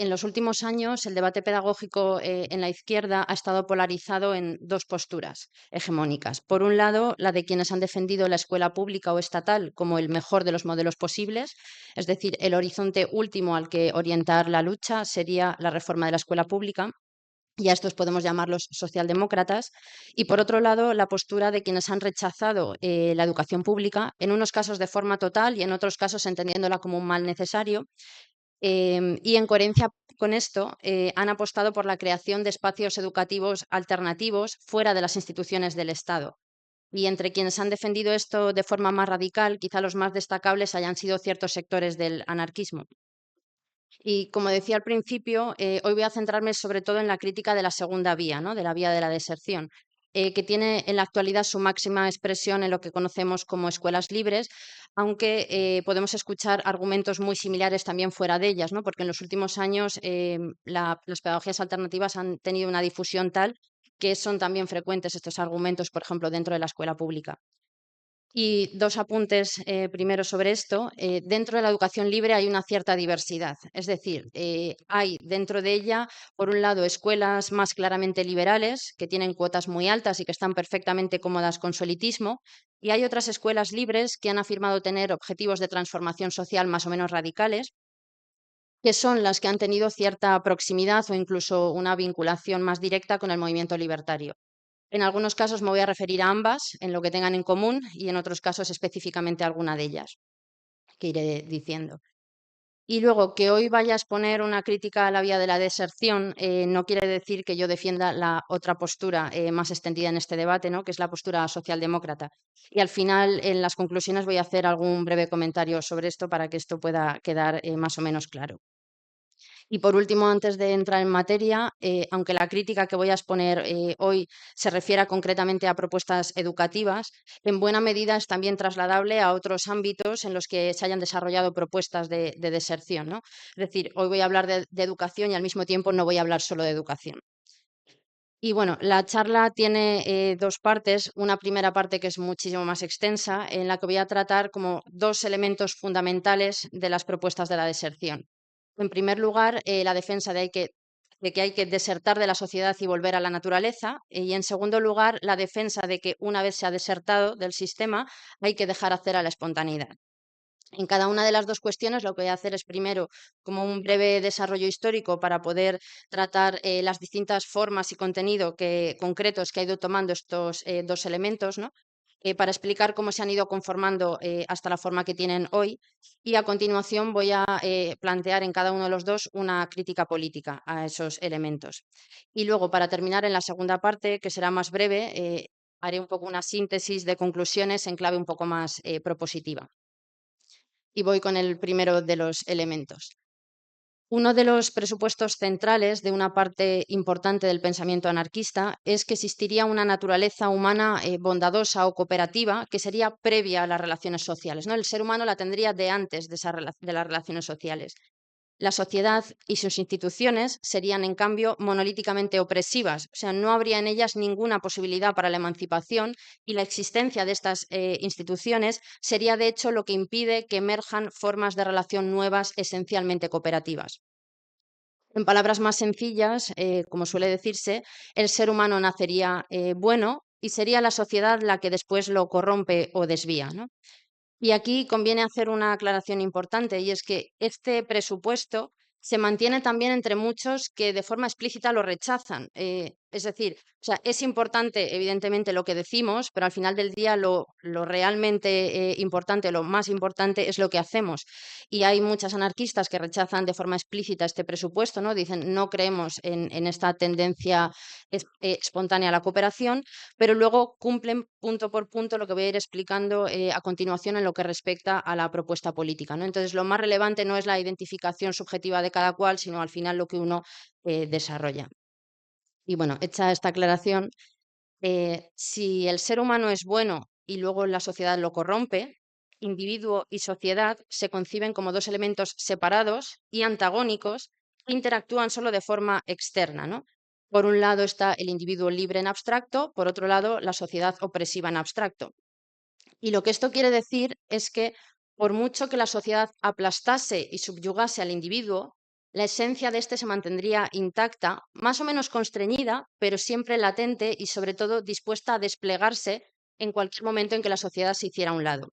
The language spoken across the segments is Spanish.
en los últimos años el debate pedagógico en la izquierda ha estado polarizado en dos posturas hegemónicas. Por un lado, la de quienes han defendido la escuela pública o estatal como el mejor de los modelos posibles, es decir, el horizonte último al que orientar la lucha sería la reforma de la escuela pública. Y a estos podemos llamarlos socialdemócratas. Y por otro lado, la postura de quienes han rechazado la educación pública, en unos casos de forma total y en otros casos entendiéndola como un mal necesario. Y en coherencia con esto, han apostado por la creación de espacios educativos alternativos fuera de las instituciones del Estado. Y entre quienes han defendido esto de forma más radical, quizá los más destacables hayan sido ciertos sectores del anarquismo. Y como decía al principio, hoy voy a centrarme sobre todo en la crítica de la segunda vía, ¿no? De la vía de la deserción, que tiene en la actualidad su máxima expresión en lo que conocemos como escuelas libres, aunque podemos escuchar argumentos muy similares también fuera de ellas, ¿no? Porque en los últimos años las pedagogías alternativas han tenido una difusión tal que son también frecuentes estos argumentos, por ejemplo, dentro de la escuela pública. Y dos apuntes primero sobre esto. Dentro de la educación libre hay una cierta diversidad, es decir, hay dentro de ella, por un lado, escuelas más claramente liberales, que tienen cuotas muy altas y que están perfectamente cómodas con su elitismo, y hay otras escuelas libres que han afirmado tener objetivos de transformación social más o menos radicales, que son las que han tenido cierta proximidad o incluso una vinculación más directa con el movimiento libertario. En algunos casos me voy a referir a ambas, en lo que tengan en común, y en otros casos específicamente a alguna de ellas, que iré diciendo. Y luego, que hoy vaya a exponer una crítica a la vía de la deserción, no quiere decir que yo defienda la otra postura más extendida en este debate, ¿no? Que es la postura socialdemócrata. Y al final, en las conclusiones, voy a hacer algún breve comentario sobre esto para que esto pueda quedar más o menos claro. Y por último, antes de entrar en materia, aunque la crítica que voy a exponer hoy se refiera concretamente a propuestas educativas, en buena medida es también trasladable a otros ámbitos en los que se hayan desarrollado propuestas de deserción, ¿no? Es decir, hoy voy a hablar de educación y al mismo tiempo no voy a hablar solo de educación. Y bueno, la charla tiene dos partes. Una primera parte que es muchísimo más extensa, en la que voy a tratar como dos elementos fundamentales de las propuestas de la deserción. En primer lugar, la defensa de que hay que desertar de la sociedad y volver a la naturaleza. Y en segundo lugar, la defensa de que una vez se ha desertado del sistema, hay que dejar hacer a la espontaneidad. En cada una de las dos cuestiones lo que voy a hacer es primero como un breve desarrollo histórico para poder tratar las distintas formas y contenido concretos que ha ido tomando estos dos elementos, ¿no? Para explicar cómo se han ido conformando hasta la forma que tienen hoy. Y a continuación voy a plantear en cada uno de los dos una crítica política a esos elementos. Y luego, para terminar en la segunda parte, que será más breve, haré un poco una síntesis de conclusiones en clave un poco más propositiva. Y voy con el primero de los elementos. Uno de los presupuestos centrales de una parte importante del pensamiento anarquista es que existiría una naturaleza humana bondadosa o cooperativa que sería previa a las relaciones sociales, ¿no? El ser humano la tendría de antes de las relaciones sociales. La sociedad y sus instituciones serían, en cambio, monolíticamente opresivas, o sea, no habría en ellas ninguna posibilidad para la emancipación y la existencia de estas instituciones sería, de hecho, lo que impide que emerjan formas de relación nuevas esencialmente cooperativas. En palabras más sencillas, como suele decirse, el ser humano nacería bueno y sería la sociedad la que después lo corrompe o desvía, ¿no? Y aquí conviene hacer una aclaración importante, y es que este presupuesto se mantiene también entre muchos que de forma explícita lo rechazan. Es decir, o sea, es importante, evidentemente, lo que decimos, pero al final del día lo realmente importante, lo más importante es lo que hacemos. Y hay muchas anarquistas que rechazan de forma explícita este presupuesto, ¿no? Dicen, no creemos en esta tendencia espontánea a la cooperación, pero luego cumplen punto por punto lo que voy a ir explicando a continuación en lo que respecta a la propuesta política, ¿no? Entonces, lo más relevante no es la identificación subjetiva de cada cual, sino al final lo que uno desarrolla. Y bueno, hecha esta aclaración, si el ser humano es bueno y luego la sociedad lo corrompe, individuo y sociedad se conciben como dos elementos separados y antagónicos que interactúan solo de forma externa, ¿no? Por un lado está el individuo libre en abstracto, por otro lado la sociedad opresiva en abstracto. Y lo que esto quiere decir es que por mucho que la sociedad aplastase y subyugase al individuo, La esencia de este se mantendría intacta, más o menos constreñida, pero siempre latente y sobre todo dispuesta a desplegarse en cualquier momento en que la sociedad se hiciera a un lado.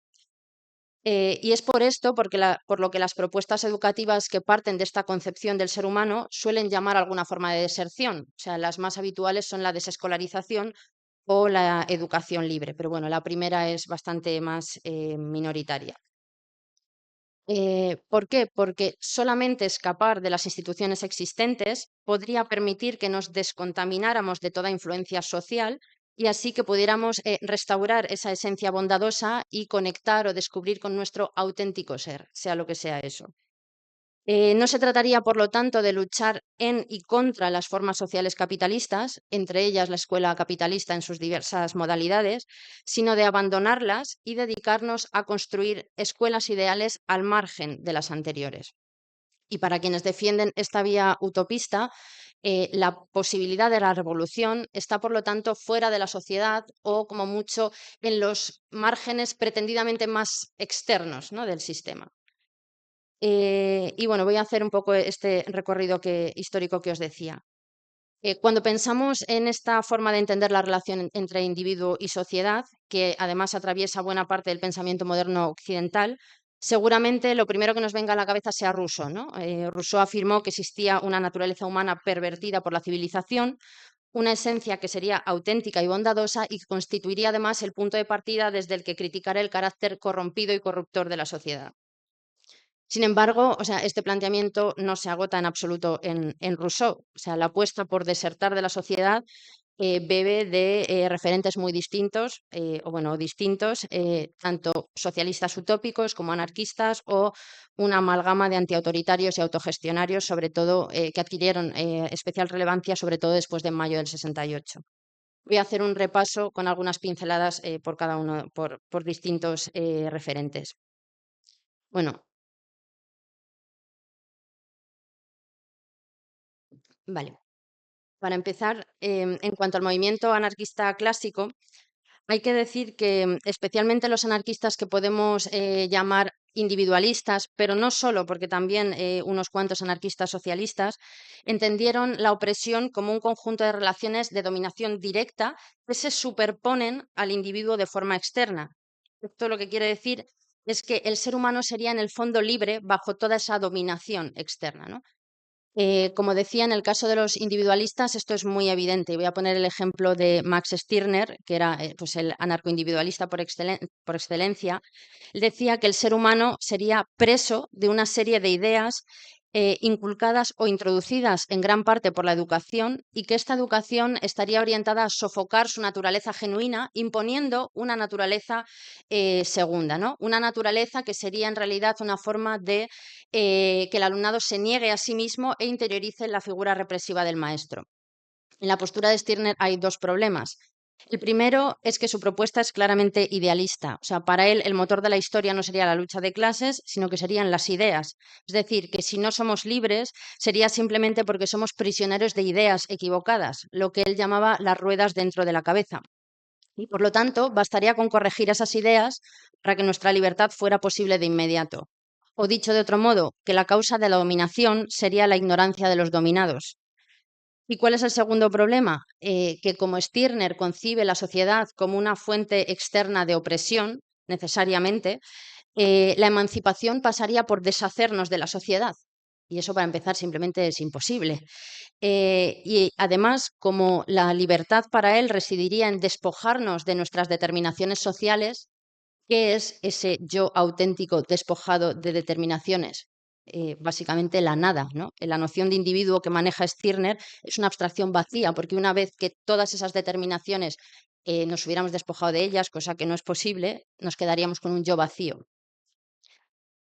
Y es por esto por lo que las propuestas educativas que parten de esta concepción del ser humano suelen llamar alguna forma de deserción. O sea, las más habituales son la desescolarización o la educación libre, pero bueno, la primera es bastante más minoritaria. ¿Por qué? Porque solamente escapar de las instituciones existentes podría permitir que nos descontamináramos de toda influencia social y así que pudiéramos restaurar esa esencia bondadosa y conectar o descubrir con nuestro auténtico ser, sea lo que sea eso. No se trataría, por lo tanto, de luchar en y contra las formas sociales capitalistas, entre ellas la escuela capitalista en sus diversas modalidades, sino de abandonarlas y dedicarnos a construir escuelas ideales al margen de las anteriores. Y para quienes defienden esta vía utopista, la posibilidad de la revolución está, por lo tanto, fuera de la sociedad o, como mucho, en los márgenes pretendidamente más externos, ¿no?, del sistema. Y bueno, voy a hacer un poco este recorrido histórico que os decía. Cuando pensamos en esta forma de entender la relación entre individuo y sociedad, que además atraviesa buena parte del pensamiento moderno occidental, seguramente lo primero que nos venga a la cabeza sea Rousseau, ¿no? Rousseau afirmó que existía una naturaleza humana pervertida por la civilización, una esencia que sería auténtica y bondadosa y que constituiría además el punto de partida desde el que criticar el carácter corrompido y corruptor de la sociedad. Sin embargo, o sea, este planteamiento no se agota en absoluto en Rousseau. O sea, la apuesta por desertar de la sociedad bebe de referentes muy distintos, o bueno, distintos, tanto socialistas utópicos como anarquistas o una amalgama de antiautoritarios y autogestionarios, sobre todo, que adquirieron especial relevancia, sobre todo después de mayo del 68. Voy a hacer un repaso con algunas pinceladas por cada uno, por distintos referentes. Bueno, vale. Para empezar, en cuanto al movimiento anarquista clásico, hay que decir que especialmente los anarquistas que podemos llamar individualistas, pero no solo, porque también unos cuantos anarquistas socialistas, entendieron la opresión como un conjunto de relaciones de dominación directa que se superponen al individuo de forma externa. Esto lo que quiere decir es que el ser humano sería en el fondo libre bajo toda esa dominación externa, ¿no? Como decía, en el caso de los individualistas esto es muy evidente. Voy a poner el ejemplo de Max Stirner, que era pues el anarcoindividualista por excelencia. Él decía que el ser humano sería preso de una serie de ideas inculcadas o introducidas en gran parte por la educación y que esta educación estaría orientada a sofocar su naturaleza genuina, imponiendo una naturaleza segunda, ¿no? Una naturaleza que sería en realidad una forma de que el alumnado se niegue a sí mismo e interiorice la figura represiva del maestro. En la postura de Stirner hay dos problemas. El primero es que su propuesta es claramente idealista. O sea, para él el motor de la historia no sería la lucha de clases, sino que serían las ideas. Es decir, que si no somos libres sería simplemente porque somos prisioneros de ideas equivocadas, lo que él llamaba las ruedas dentro de la cabeza. Y por lo tanto, bastaría con corregir esas ideas para que nuestra libertad fuera posible de inmediato. O dicho de otro modo, que la causa de la dominación sería la ignorancia de los dominados. ¿Y cuál es el segundo problema? Que como Stirner concibe la sociedad como una fuente externa de opresión, necesariamente, la emancipación pasaría por deshacernos de la sociedad. Y eso, para empezar, simplemente es imposible. Y además, como la libertad para él residiría en despojarnos de nuestras determinaciones sociales, ¿qué es ese yo auténtico despojado de determinaciones? Básicamente la nada, ¿no? La noción de individuo que maneja Stirner es una abstracción vacía, porque una vez que todas esas determinaciones nos hubiéramos despojado de ellas, cosa que no es posible, nos quedaríamos con un yo vacío.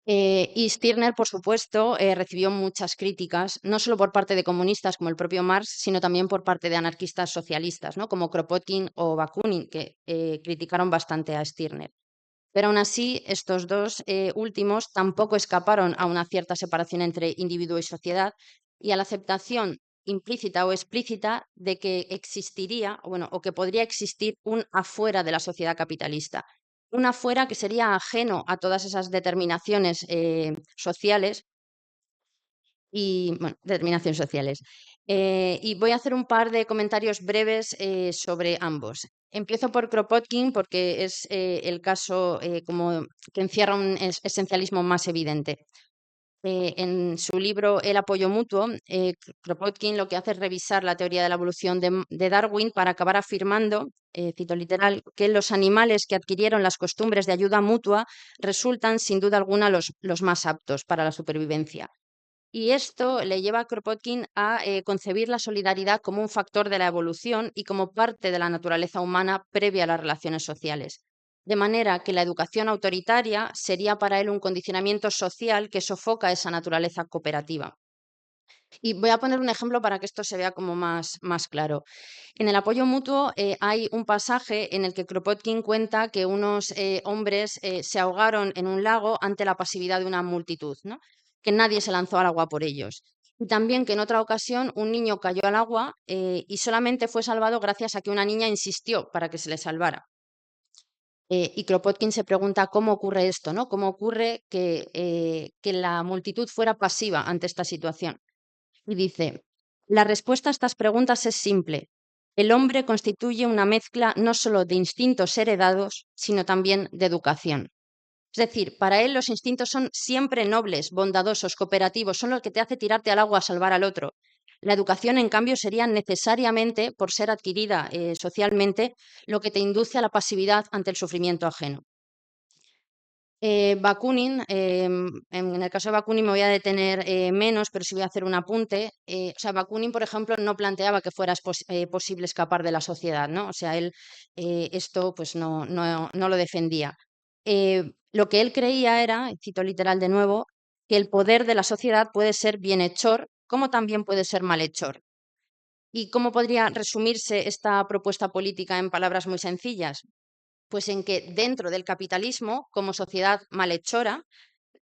Y Stirner, por supuesto, recibió muchas críticas, no solo por parte de comunistas como el propio Marx, sino también por parte de anarquistas socialistas, ¿no?, como Kropotkin o Bakunin, que criticaron bastante a Stirner. Pero aún así, estos dos últimos tampoco escaparon a una cierta separación entre individuo y sociedad y a la aceptación implícita o explícita de que existiría, bueno, o que podría existir un afuera de la sociedad capitalista. Un afuera que sería ajeno a todas esas determinaciones sociales y bueno, determinaciones sociales. Y voy a hacer un par de comentarios breves sobre ambos. Empiezo por Kropotkin porque es el caso como que encierra un esencialismo más evidente. En su libro El apoyo mutuo, Kropotkin lo que hace es revisar la teoría de la evolución de Darwin para acabar afirmando, cito literal, que los animales que adquirieron las costumbres de ayuda mutua resultan sin duda alguna los más aptos para la supervivencia. Y esto le lleva a Kropotkin a concebir la solidaridad como un factor de la evolución y como parte de la naturaleza humana previa a las relaciones sociales. De manera que la educación autoritaria sería para él un condicionamiento social que sofoca esa naturaleza cooperativa. Y voy a poner un ejemplo para que esto se vea como más claro. En el apoyo mutuo hay un pasaje en el que Kropotkin cuenta que unos hombres se ahogaron en un lago ante la pasividad de una multitud, ¿no? Que nadie se lanzó al agua por ellos. Y también que en otra ocasión un niño cayó al agua y solamente fue salvado gracias a que una niña insistió para que se le salvara. Y Kropotkin se pregunta cómo ocurre esto, ¿no? ¿Cómo ocurre que la multitud fuera pasiva ante esta situación? Y dice, la respuesta a estas preguntas es simple. El hombre constituye una mezcla no solo de instintos heredados, sino también de educación. Es decir, para él los instintos son siempre nobles, bondadosos, cooperativos, son lo que te hace tirarte al agua a salvar al otro. La educación, en cambio, sería necesariamente, por ser adquirida socialmente, lo que te induce a la pasividad ante el sufrimiento ajeno. Bakunin, en el caso de Bakunin me voy a detener menos, pero sí voy a hacer un apunte. O sea, Bakunin, por ejemplo, no planteaba que fuera posible escapar de la sociedad, ¿no? O sea, él esto pues no lo defendía. Lo que él creía era, y cito literal de nuevo, que el poder de la sociedad puede ser bienhechor, como también puede ser malhechor. ¿Y cómo podría resumirse esta propuesta política en palabras muy sencillas? Pues en que dentro del capitalismo, como sociedad malhechora,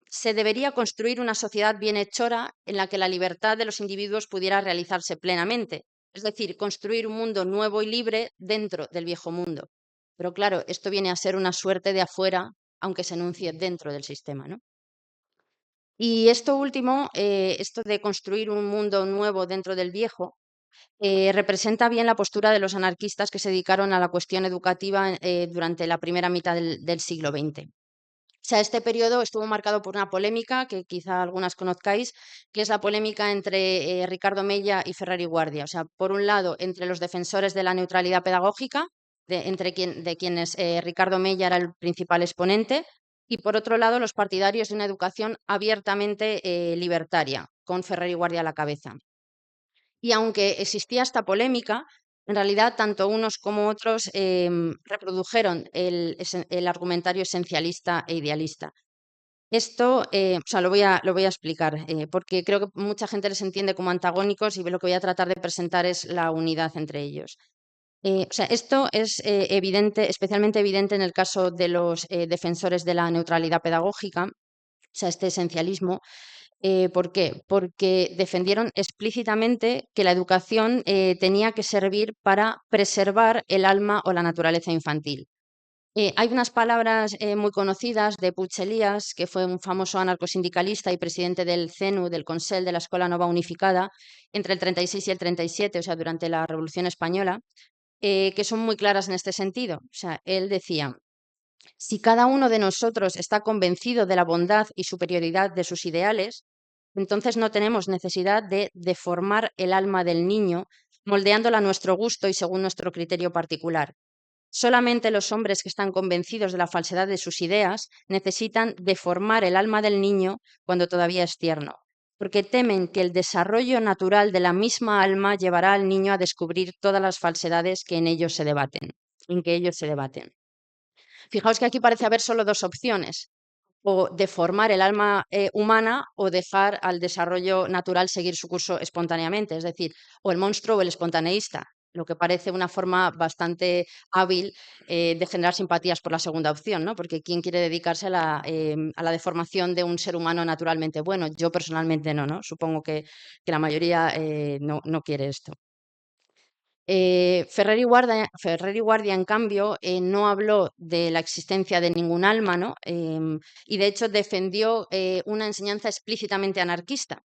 se debería construir una sociedad bienhechora en la que la libertad de los individuos pudiera realizarse plenamente. Es decir, construir un mundo nuevo y libre dentro del viejo mundo. Pero claro, esto viene a ser una suerte de afuera, aunque se enuncie dentro del sistema, ¿no? Y esto último, esto de construir un mundo nuevo dentro del viejo, representa bien la postura de los anarquistas que se dedicaron a la cuestión educativa durante la primera mitad del siglo XX. O sea, este periodo estuvo marcado por una polémica que quizá algunas conozcáis, que es la polémica entre Ricardo Mella y Ferrer Guardia. O sea, por un lado, entre los defensores de la neutralidad pedagógica, de quienes Ricardo Mella era el principal exponente, y por otro lado, los partidarios de una educación abiertamente libertaria, con Ferrer Guardia a la cabeza. Y aunque existía esta polémica, en realidad tanto unos como otros reprodujeron el argumentario esencialista e idealista. Esto, o sea, lo voy a explicar, porque creo que mucha gente les entiende como antagónicos y lo que voy a tratar de presentar es la unidad entre ellos. O sea, esto es evidente, especialmente evidente en el caso de los defensores de la neutralidad pedagógica, o sea, este esencialismo. ¿Por qué? Porque defendieron explícitamente que la educación tenía que servir para preservar el alma o la naturaleza infantil. Hay unas palabras muy conocidas de Puig Elias, que fue un famoso anarcosindicalista y presidente del CENU, del Consell de la Escuela Nova Unificada, entre el 36 y el 37, o sea, durante la Revolución Española, que son muy claras en este sentido. O sea, él decía, si cada uno de nosotros está convencido de la bondad y superioridad de sus ideales, entonces no tenemos necesidad de deformar el alma del niño, moldeándola a nuestro gusto y según nuestro criterio particular. Solamente los hombres que están convencidos de la falsedad de sus ideas necesitan deformar el alma del niño cuando todavía es tierno, porque temen que el desarrollo natural de la misma alma llevará al niño a descubrir todas las falsedades que en ellos se debaten, en que ellos se debaten. Fijaos que aquí parece haber solo dos opciones, o deformar el alma humana o dejar al desarrollo natural seguir su curso espontáneamente, es decir, o el monstruo o el espontaneísta, lo que parece una forma bastante hábil de generar simpatías por la segunda opción, ¿no? Porque ¿quién quiere dedicarse a la deformación de un ser humano naturalmente bueno? Yo personalmente no, ¿no? Supongo que la mayoría no quiere esto. Ferrer y Guardia, en cambio, no habló de la existencia de ningún alma, ¿no? Y de hecho defendió una enseñanza explícitamente anarquista.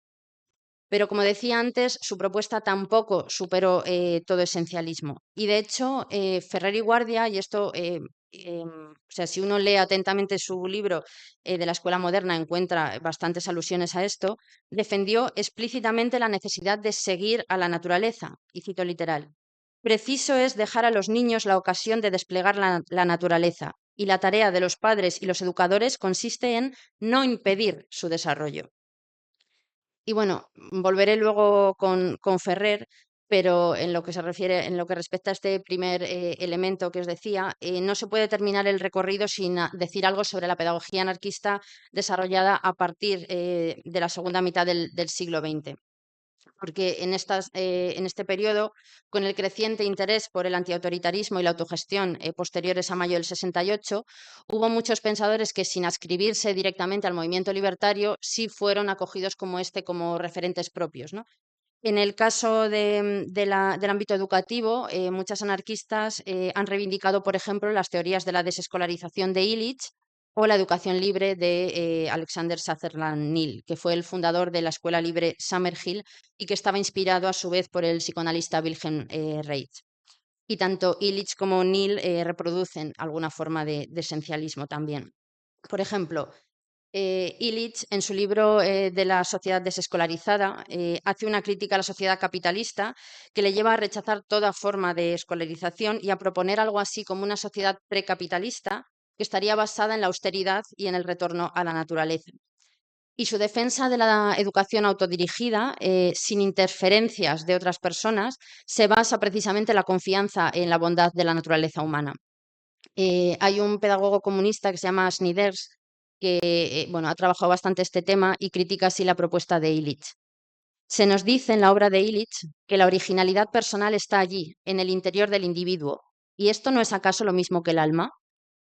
Pero como decía antes, su propuesta tampoco superó todo esencialismo. Y de hecho, Ferrer y Guardia, y esto, o sea, si uno lee atentamente su libro de la escuela moderna, encuentra bastantes alusiones a esto, defendió explícitamente la necesidad de seguir a la naturaleza, y cito literal. Preciso es dejar a los niños la ocasión de desplegar la naturaleza, y la tarea de los padres y los educadores consiste en no impedir su desarrollo. Y bueno, volveré luego con Ferrer, pero en lo que se refiere, en lo que respecta a este primer elemento que os decía, no se puede terminar el recorrido sin decir algo sobre la pedagogía anarquista desarrollada a partir de la segunda mitad del siglo XX, porque en este periodo, con el creciente interés por el antiautoritarismo y la autogestión posteriores a mayo del 68, hubo muchos pensadores que, sin adscribirse directamente al movimiento libertario, sí fueron acogidos como referentes propios, ¿no? En el caso del ámbito educativo, muchas anarquistas han reivindicado, por ejemplo, las teorías de la desescolarización de Illich o la educación libre de Alexander Sutherland Mill, que fue el fundador de la escuela libre Summerhill y que estaba inspirado a su vez por el psicoanalista Wilhelm Reich. Y tanto Illich como Mill reproducen alguna forma de esencialismo también. Por ejemplo, Illich, en su libro de la sociedad desescolarizada, hace una crítica a la sociedad capitalista que le lleva a rechazar toda forma de escolarización y a proponer algo así como una sociedad precapitalista que estaría basada en la austeridad y en el retorno a la naturaleza. Y su defensa de la educación autodirigida, sin interferencias de otras personas, se basa precisamente en la confianza en la bondad de la naturaleza humana. Hay un pedagogo comunista que se llama Snyders que bueno, ha trabajado bastante este tema y critica así la propuesta de Illich. Se nos dice en la obra de Illich que la originalidad personal está allí, en el interior del individuo. ¿Y esto no es acaso lo mismo que el alma?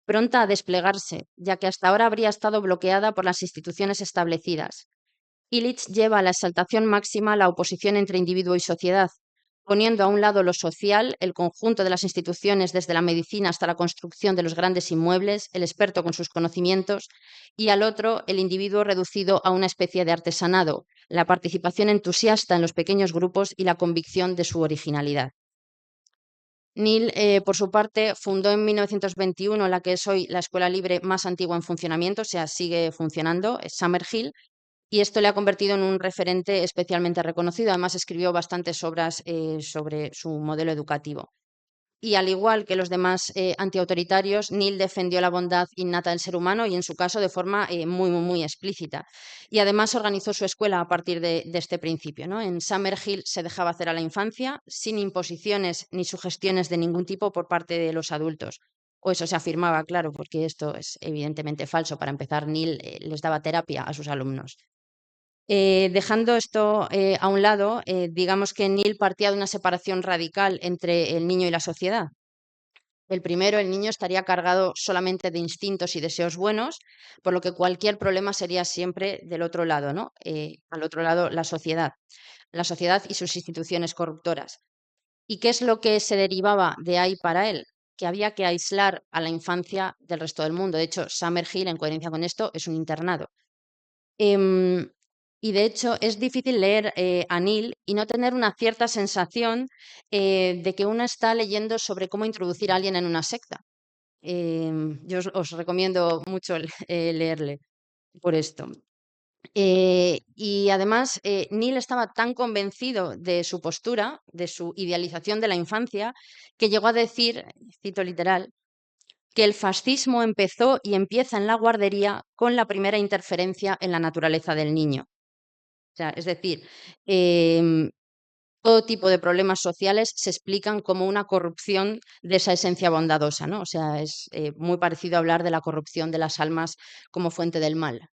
Pronta a desplegarse, ya que hasta ahora habría estado bloqueada por las instituciones establecidas. Illich lleva a la exaltación máxima la oposición entre individuo y sociedad, poniendo a un lado lo social, el conjunto de las instituciones desde la medicina hasta la construcción de los grandes inmuebles, el experto con sus conocimientos, y al otro el individuo reducido a una especie de artesanado, la participación entusiasta en los pequeños grupos y la convicción de su originalidad. Neil, por su parte, fundó en 1921 la que es hoy la escuela libre más antigua en funcionamiento, o sea, sigue funcionando, es Summerhill, y esto le ha convertido en un referente especialmente reconocido. Además, escribió bastantes obras sobre su modelo educativo. Y al igual que los demás antiautoritarios, Neil defendió la bondad innata del ser humano y en su caso de forma muy explícita. Y además organizó su escuela a partir de este principio, ¿no? En Summerhill se dejaba hacer a la infancia sin imposiciones ni sugestiones de ningún tipo por parte de los adultos. O eso se afirmaba, claro, porque esto es evidentemente falso. Para empezar, Neil les daba terapia a sus alumnos. Dejando esto a un lado, digamos que Neil partía de una separación radical entre el niño y la sociedad. El primero, el niño estaría cargado solamente de instintos y deseos buenos, por lo que cualquier problema sería siempre del otro lado, ¿no? Al otro lado, la sociedad y sus instituciones corruptoras. ¿Y qué es lo que se derivaba de ahí para él? Que había que aislar a la infancia del resto del mundo. De hecho, Summerhill, en coherencia con esto, es un internado. Em, y de hecho es difícil leer a Neil y no tener una cierta sensación de que uno está leyendo sobre cómo introducir a alguien en una secta. Yo os recomiendo mucho leerle por esto. Y además, Neil estaba tan convencido de su postura, de su idealización de la infancia, que llegó a decir, cito literal, que el fascismo empezó y empieza en la guardería con la primera interferencia en la naturaleza del niño. O sea, es decir, em, todo tipo de problemas sociales se explican como una corrupción de esa esencia bondadosa, ¿no? O sea, es muy parecido a hablar de la corrupción de las almas como fuente del mal.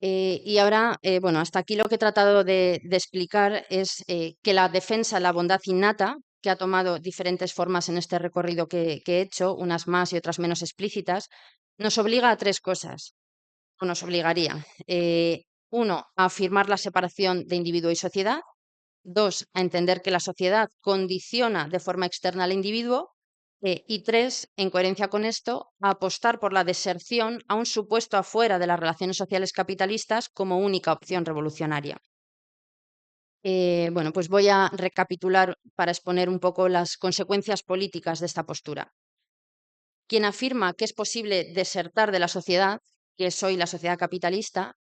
Y ahora, bueno, hasta aquí lo que he tratado de explicar es que la defensa de la bondad innata, que ha tomado diferentes formas en este recorrido que he hecho, unas más y otras menos explícitas, nos obliga a tres cosas, o nos obligaría. Uno, a afirmar la separación de individuo y sociedad. Dos, a entender que la sociedad condiciona de forma externa al individuo. Y tres, en coherencia con esto, a apostar por la deserción a un supuesto afuera de las relaciones sociales capitalistas como única opción revolucionaria. Bueno, pues voy a recapitular para exponer un poco las consecuencias políticas de esta postura. Quien afirma que es posible desertar de la sociedad, que es hoy la sociedad capitalista,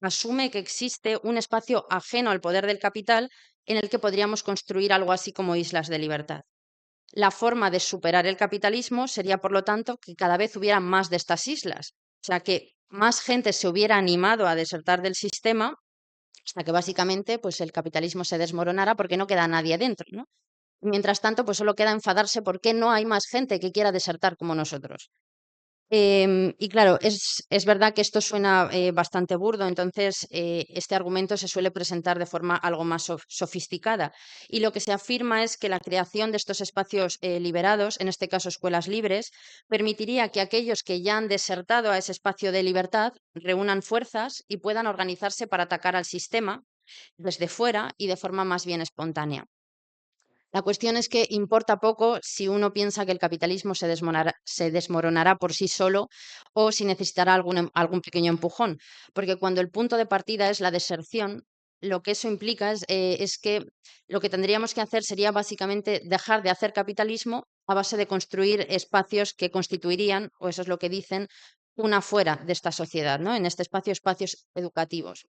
asume que existe un espacio ajeno al poder del capital en el que podríamos construir algo así como islas de libertad. La forma de superar el capitalismo sería, por lo tanto, que cada vez hubiera más de estas islas, o sea, que más gente se hubiera animado a desertar del sistema hasta que básicamente pues, el capitalismo se desmoronara porque no queda nadie dentro, ¿no? Mientras tanto, pues solo queda enfadarse porque no hay más gente que quiera desertar como nosotros. Y claro, es verdad que esto suena bastante burdo, entonces este argumento se suele presentar de forma algo más sofisticada. Y lo que se afirma es que la creación de estos espacios liberados, en este caso escuelas libres, permitiría que aquellos que ya han desertado a ese espacio de libertad reúnan fuerzas y puedan organizarse para atacar al sistema desde fuera y de forma más bien espontánea. La cuestión es que importa poco si uno piensa que el capitalismo se desmoronará por sí solo o si necesitará algún pequeño empujón, porque cuando el punto de partida es la deserción, lo que eso implica es que lo que tendríamos que hacer sería básicamente dejar de hacer capitalismo a base de construir espacios que constituirían, o eso es lo que dicen, una fuera de esta sociedad, ¿no? En este espacio, espacios educativos.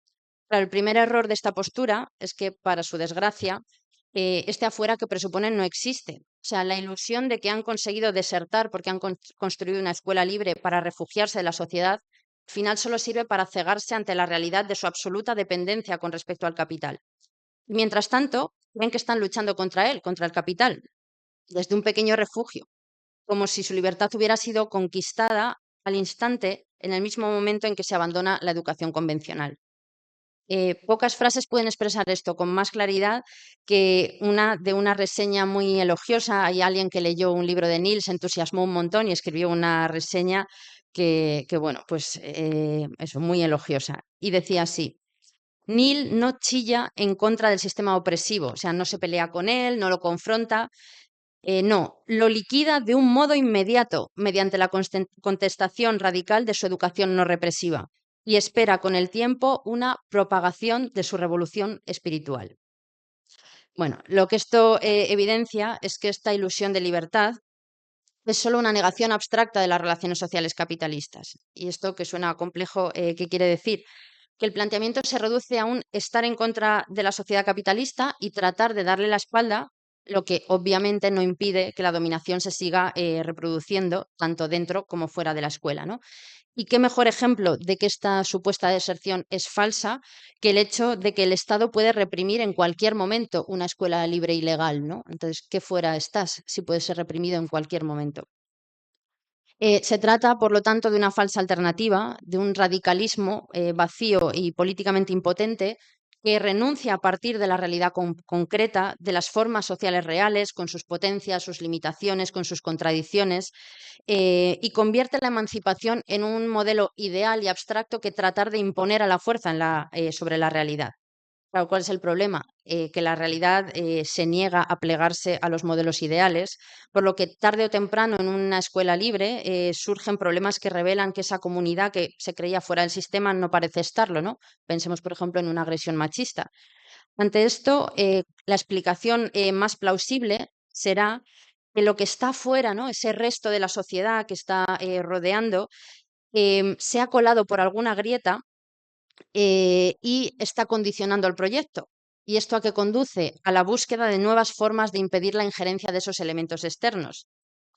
Claro, el primer error de esta postura es que, para su desgracia, este afuera que presuponen no existe. O sea, la ilusión de que han conseguido desertar porque han construido una escuela libre para refugiarse de la sociedad, al final solo sirve para cegarse ante la realidad de su absoluta dependencia con respecto al capital. Mientras tanto, creen que están luchando contra él, contra el capital, desde un pequeño refugio, como si su libertad hubiera sido conquistada al instante en el mismo momento en que se abandona la educación convencional. Pocas frases pueden expresar esto con más claridad que una de una reseña muy elogiosa. Hay alguien que leyó un libro de Neil, se entusiasmó un montón y escribió una reseña que bueno, pues eso, muy elogiosa. Y decía así: Neil no chilla en contra del sistema opresivo, o sea, no se pelea con él, no lo confronta, no, lo liquida de un modo inmediato mediante la contestación radical de su educación no represiva y espera con el tiempo una propagación de su revolución espiritual. Bueno, lo que esto evidencia es que esta ilusión de libertad es solo una negación abstracta de las relaciones sociales capitalistas. Y esto, que suena complejo, ¿qué quiere decir? Que el planteamiento se reduce a un estar en contra de la sociedad capitalista y tratar de darle la espalda, lo que obviamente no impide que la dominación se siga reproduciendo tanto dentro como fuera de la escuela, ¿no? Y qué mejor ejemplo de que esta supuesta deserción es falsa que el hecho de que el Estado puede reprimir en cualquier momento una escuela libre y legal, ¿no? Entonces, ¿qué fuera estás si puedes ser reprimido en cualquier momento? Se trata, por lo tanto, de una falsa alternativa, de un radicalismo vacío y políticamente impotente que renuncia a partir de la realidad concreta, de las formas sociales reales, con sus potencias, sus limitaciones, con sus contradicciones, y convierte la emancipación en un modelo ideal y abstracto que tratar de imponer a la fuerza sobre la realidad. Claro, ¿cuál es el problema? Que la realidad se niega a plegarse a los modelos ideales, por lo que tarde o temprano en una escuela libre surgen problemas que revelan que esa comunidad que se creía fuera del sistema no parece estarlo, ¿no? Pensemos, por ejemplo, en una agresión machista. Ante esto, la explicación más plausible será que lo que está fuera, ¿no? Ese resto de la sociedad que está rodeando, se ha colado por alguna grieta y está condicionando el proyecto. ¿Y esto a qué conduce? A la búsqueda de nuevas formas de impedir la injerencia de esos elementos externos.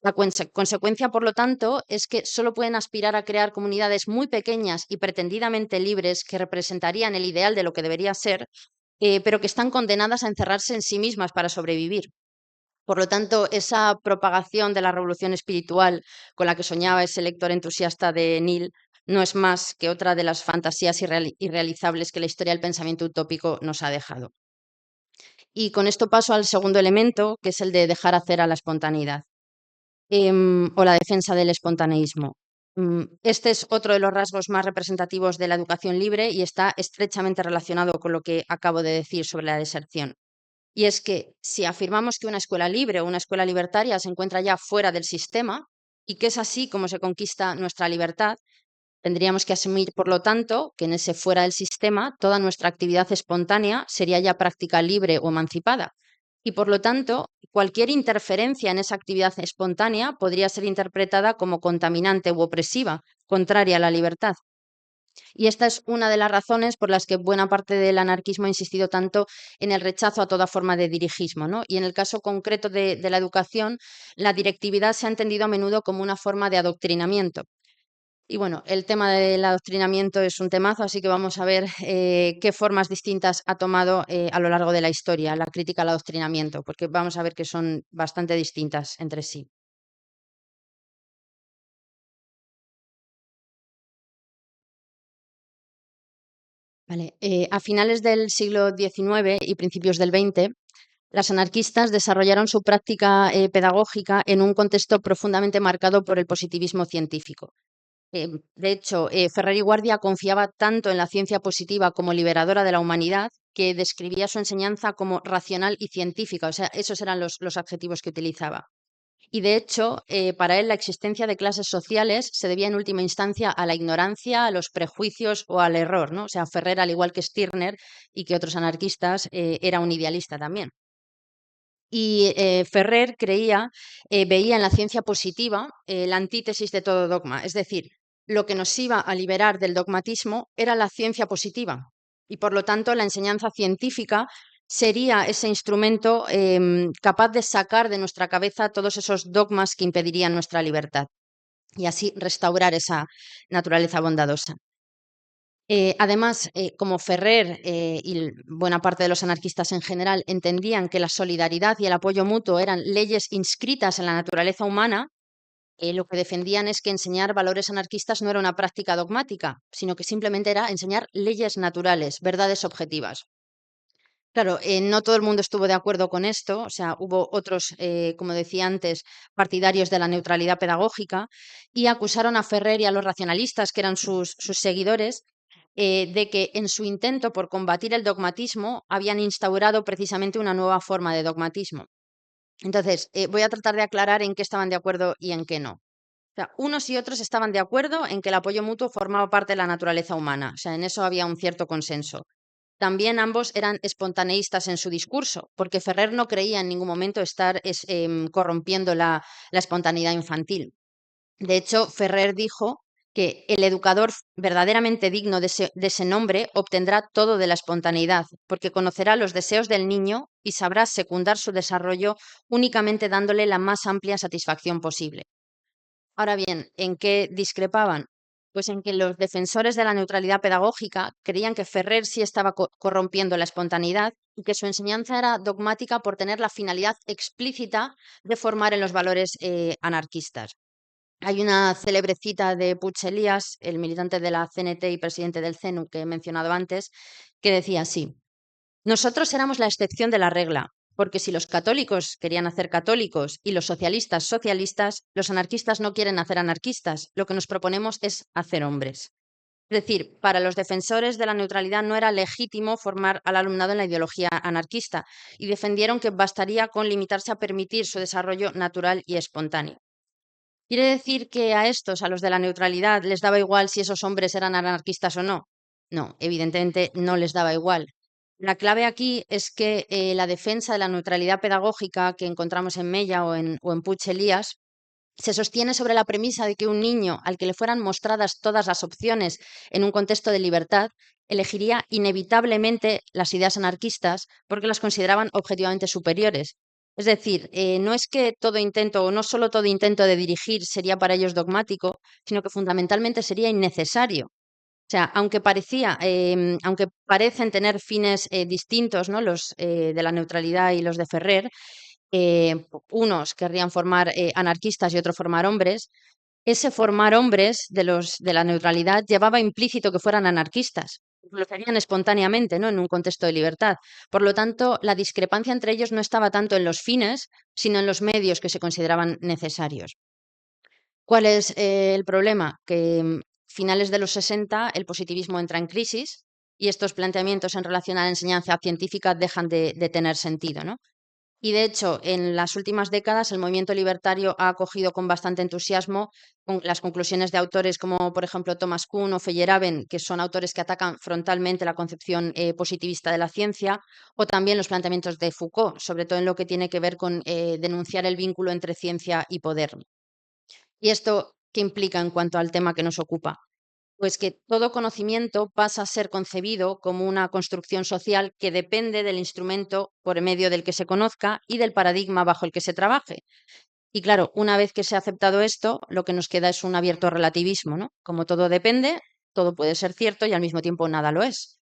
La consecuencia, por lo tanto, es que solo pueden aspirar a crear comunidades muy pequeñas y pretendidamente libres que representarían el ideal de lo que debería ser, pero que están condenadas a encerrarse en sí mismas para sobrevivir. Por lo tanto, esa propagación de la revolución espiritual con la que soñaba ese lector entusiasta de Neil no es más que otra de las fantasías irrealizables que la historia del pensamiento utópico nos ha dejado. Y con esto paso al segundo elemento, que es el de dejar hacer a la espontaneidad, o la defensa del espontaneísmo. Este es otro de los rasgos más representativos de la educación libre y está estrechamente relacionado con lo que acabo de decir sobre la deserción. Y es que si afirmamos que una escuela libre o una escuela libertaria se encuentra ya fuera del sistema y que es así como se conquista nuestra libertad, Tendríamos que asumir, por lo tanto, que en ese fuera del sistema toda nuestra actividad espontánea sería ya práctica libre o emancipada. Y por lo tanto, cualquier interferencia en esa actividad espontánea podría ser interpretada como contaminante u opresiva, contraria a la libertad. Y esta es una de las razones por las que buena parte del anarquismo ha insistido tanto en el rechazo a toda forma de dirigismo, ¿no? Y en el caso concreto de la educación, la directividad se ha entendido a menudo como una forma de adoctrinamiento. Y bueno, el tema del adoctrinamiento es un temazo, así que vamos a ver qué formas distintas ha tomado a lo largo de la historia la crítica al adoctrinamiento, porque vamos a ver que son bastante distintas entre sí. Vale, a finales del siglo XIX y principios del XX, las anarquistas desarrollaron su práctica pedagógica en un contexto profundamente marcado por el positivismo científico. De hecho, Ferrer y Guardia confiaba tanto en la ciencia positiva como liberadora de la humanidad que describía su enseñanza como racional y científica. O sea, esos eran los adjetivos que utilizaba. Y de hecho, para él la existencia de clases sociales se debía en última instancia a la ignorancia, a los prejuicios o al error, ¿no? O sea, Ferrer, al igual que Stirner y que otros anarquistas, era un idealista también. Y Ferrer veía en la ciencia positiva la antítesis de todo dogma, es decir, lo que nos iba a liberar del dogmatismo era la ciencia positiva y por lo tanto la enseñanza científica sería ese instrumento capaz de sacar de nuestra cabeza todos esos dogmas que impedirían nuestra libertad y así restaurar esa naturaleza bondadosa. Además, como Ferrer buena parte de los anarquistas en general entendían que la solidaridad y el apoyo mutuo eran leyes inscritas en la naturaleza humana, lo que defendían es que enseñar valores anarquistas no era una práctica dogmática, sino que simplemente era enseñar leyes naturales, verdades objetivas. Claro, no todo el mundo estuvo de acuerdo con esto, o sea, hubo otros, como decía antes, partidarios de la neutralidad pedagógica y acusaron a Ferrer y a los racionalistas, que eran sus seguidores, de que en su intento por combatir el dogmatismo habían instaurado precisamente una nueva forma de dogmatismo. Entonces, voy a tratar de aclarar en qué estaban de acuerdo y en qué no. O sea, unos y otros estaban de acuerdo en que el apoyo mutuo formaba parte de la naturaleza humana, o sea, en eso había un cierto consenso. También ambos eran espontaneístas en su discurso, porque Ferrer no creía en ningún momento estar corrompiendo la espontaneidad infantil. De hecho, Ferrer dijo que el educador verdaderamente digno de ese nombre obtendrá todo de la espontaneidad, porque conocerá los deseos del niño y sabrá secundar su desarrollo únicamente dándole la más amplia satisfacción posible. Ahora bien, ¿en qué discrepaban? Pues en que los defensores de la neutralidad pedagógica creían que Ferrer sí estaba corrompiendo la espontaneidad y que su enseñanza era dogmática por tener la finalidad explícita de formar en los valores anarquistas. Hay una célebre cita de Puig Elias, el militante de la CNT y presidente del CENU que he mencionado antes, que decía así: nosotros éramos la excepción de la regla, porque si los católicos querían hacer católicos y los socialistas socialistas, los anarquistas no quieren hacer anarquistas. Lo que nos proponemos es hacer hombres. Es decir, para los defensores de la neutralidad no era legítimo formar al alumnado en la ideología anarquista y defendieron que bastaría con limitarse a permitir su desarrollo natural y espontáneo. ¿Quiere decir que a estos, a los de la neutralidad, les daba igual si esos hombres eran anarquistas o no? No, evidentemente no les daba igual. La clave aquí es que la defensa de la neutralidad pedagógica que encontramos en Mella o en Puig Elias se sostiene sobre la premisa de que un niño al que le fueran mostradas todas las opciones en un contexto de libertad elegiría inevitablemente las ideas anarquistas porque las consideraban objetivamente superiores. Es decir, no es que todo intento o no solo todo intento de dirigir sería para ellos dogmático, sino que fundamentalmente sería innecesario. O sea, aunque parecen tener fines distintos, ¿no? Los de la neutralidad y los de Ferrer, unos querrían formar anarquistas y otros formar hombres. Ese formar hombres de la neutralidad llevaba implícito que fueran anarquistas. Lo hacían espontáneamente, ¿no? En un contexto de libertad. Por lo tanto, la discrepancia entre ellos no estaba tanto en los fines, sino en los medios que se consideraban necesarios. ¿Cuál es el problema? Que finales de los 60 el positivismo entra en crisis y estos planteamientos en relación a la enseñanza científica dejan de tener sentido, ¿no? Y de hecho, en las últimas décadas, el movimiento libertario ha acogido con bastante entusiasmo las conclusiones de autores como, por ejemplo, Thomas Kuhn o Feyerabend, que son autores que atacan frontalmente la concepción positivista de la ciencia, o también los planteamientos de Foucault, sobre todo en lo que tiene que ver con denunciar el vínculo entre ciencia y poder. ¿Y esto qué implica en cuanto al tema que nos ocupa? Pues que todo conocimiento pasa a ser concebido como una construcción social que depende del instrumento por medio del que se conozca y del paradigma bajo el que se trabaje. Y claro, una vez que se ha aceptado esto, lo que nos queda es un abierto relativismo, ¿no? Como todo depende, todo puede ser cierto y al mismo tiempo nada lo es.